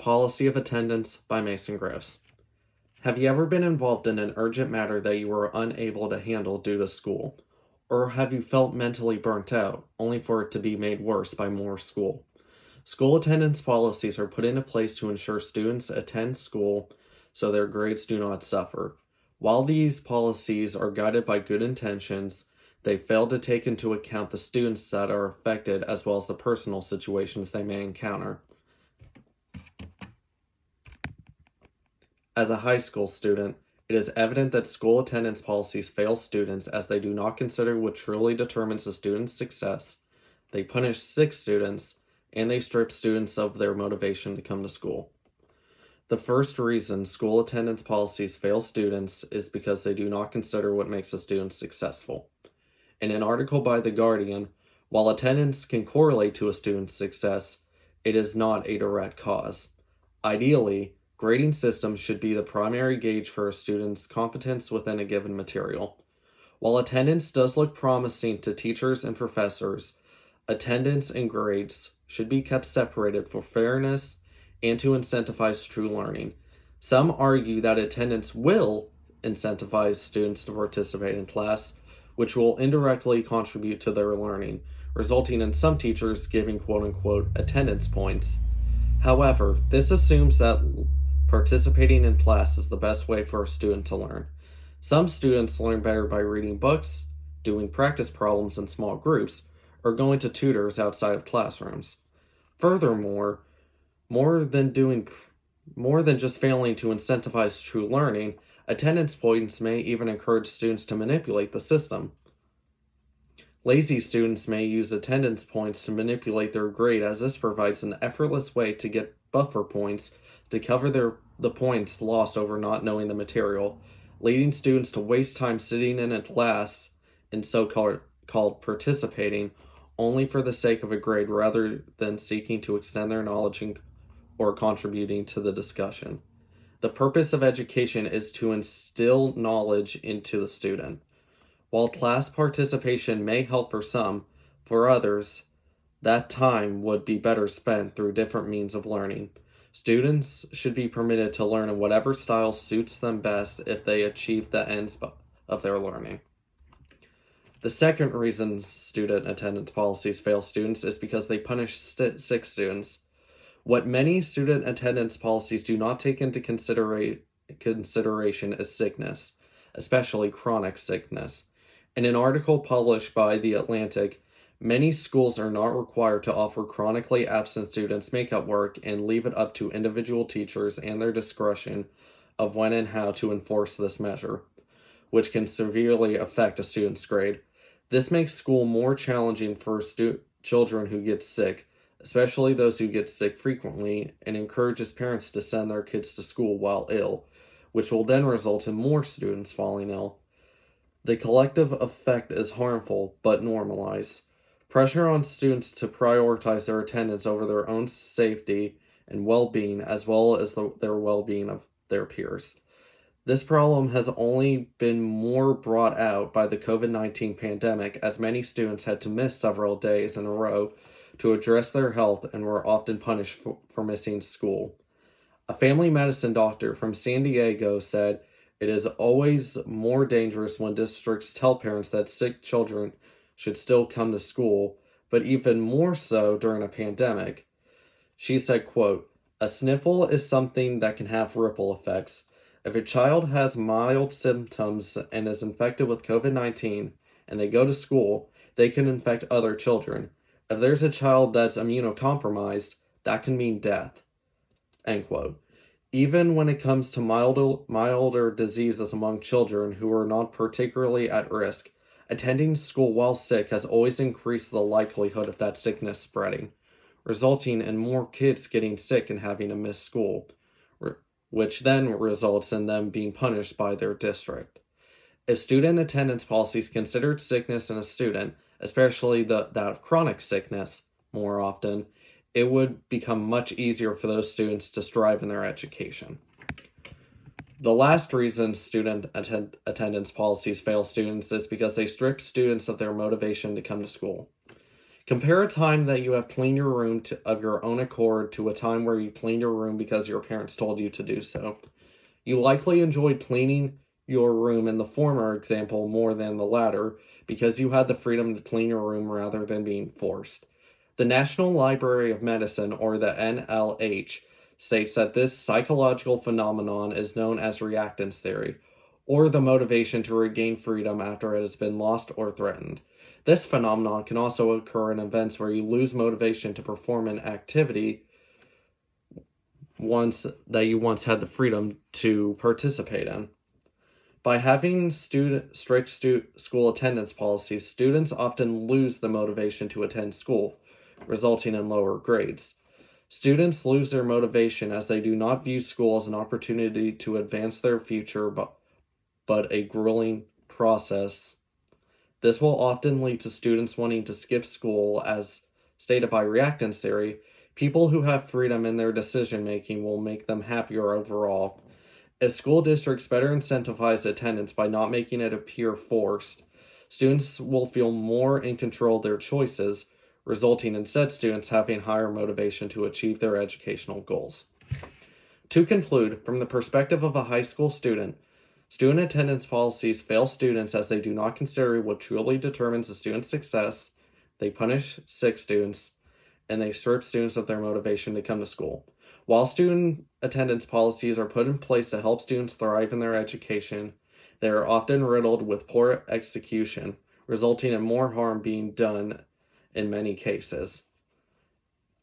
Policy of Attendance by Mason Gross. Have you ever been involved in an urgent matter that you were unable to handle due to school? Or have you felt mentally burnt out, only for it to be made worse by more school? School attendance policies are put into place to ensure students attend school so their grades do not suffer. While these policies are guided by good intentions, they fail to take into account the students that are affected as well as the personal situations they may encounter. As a high school student, it is evident that school attendance policies fail students as they do not consider what truly determines a student's success. They punish sick students, and they strip students of their motivation to come to school. The first reason school attendance policies fail students is because they do not consider what makes a student successful. In an article by The Guardian, while attendance can correlate to a student's success, it is not a direct cause. Ideally, grading systems should be the primary gauge for a student's competence within a given material. While attendance does look promising to teachers and professors, attendance and grades should be kept separated for fairness and to incentivize true learning. Some argue that attendance will incentivize students to participate in class, which will indirectly contribute to their learning, resulting in some teachers giving quote-unquote attendance points. However, this assumes that participating in class is the best way for a student to learn. Some students learn better by reading books, doing practice problems in small groups, or going to tutors outside of classrooms. Furthermore, more than just failing to incentivize true learning, attendance points may even encourage students to manipulate the system. Lazy students may use attendance points to manipulate their grade, as this provides an effortless way to get buffer points to cover the points lost over not knowing the material, leading students to waste time sitting in a class and so-called participating only for the sake of a grade rather than seeking to extend their knowledge or contributing to the discussion. The purpose of education is to instill knowledge into the student. While class participation may help for some, for others, that time would be better spent through different means of learning. Students should be permitted to learn in whatever style suits them best if they achieve the ends of their learning. The second reason student attendance policies fail students is because they punish sick students. What many student attendance policies do not take into consideration is sickness, especially chronic sickness. In an article published by The Atlantic, many schools are not required to offer chronically absent students makeup work and leave it up to individual teachers and their discretion of when and how to enforce this measure, which can severely affect a student's grade. This makes school more challenging for children who get sick, especially those who get sick frequently, and encourages parents to send their kids to school while ill, which will then result in more students falling ill. The collective effect is harmful, but normalized. Pressure on students to prioritize their attendance over their own safety and well-being, as well as their well-being of their peers. This problem has only been more brought out by the COVID-19 pandemic, as many students had to miss several days in a row to address their health and were often punished for missing school. A family medicine doctor from San Diego said, "It is always more dangerous when districts tell parents that sick children should still come to school, but even more so during a pandemic." She said, quote, "A sniffle is something that can have ripple effects. If a child has mild symptoms and is infected with COVID-19 and they go to school, they can infect other children. If there's a child that's immunocompromised, that can mean death." End quote. Even when it comes to milder diseases among children who are not particularly at risk, attending school while sick has always increased the likelihood of that sickness spreading, resulting in more kids getting sick and having to miss school, which then results in them being punished by their district. If student attendance policies considered sickness in a student, especially that of chronic sickness, more often, it would become much easier for those students to strive in their education. The last reason student attendance policies fail students is because they strip students of their motivation to come to school. Compare a time that you have cleaned your room of your own accord to a time where you cleaned your room because your parents told you to do so. You likely enjoyed cleaning your room in the former example more than the latter because you had the freedom to clean your room rather than being forced. The National Library of Medicine, or the NLH, states that this psychological phenomenon is known as reactance theory, or the motivation to regain freedom after it has been lost or threatened. This phenomenon can also occur in events where you lose motivation to perform an activity you once had the freedom to participate in. By having strict school attendance policies, students often lose the motivation to attend school, resulting in lower grades. Students lose their motivation as they do not view school as an opportunity to advance their future, but a grueling process. This will often lead to students wanting to skip school. As stated by reactance theory, people who have freedom in their decision making will make them happier overall. If school districts better incentivize attendance by not making it appear forced, students will feel more in control of their choices, resulting in said students having higher motivation to achieve their educational goals. To conclude, from the perspective of a high school student attendance policies fail students as they do not consider what truly determines a student's success, they punish sick students, and they strip students of their motivation to come to school. While student attendance policies are put in place to help students thrive in their education, they are often riddled with poor execution, resulting in more harm being done in many cases.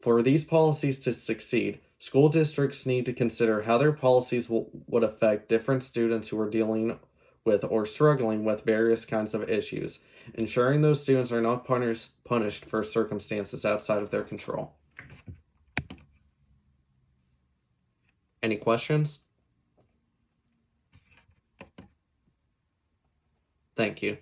For these policies to succeed, school districts need to consider how their policies would affect different students who are dealing with or struggling with various kinds of issues, ensuring those students are not punished for circumstances outside of their control. Any questions? Thank you.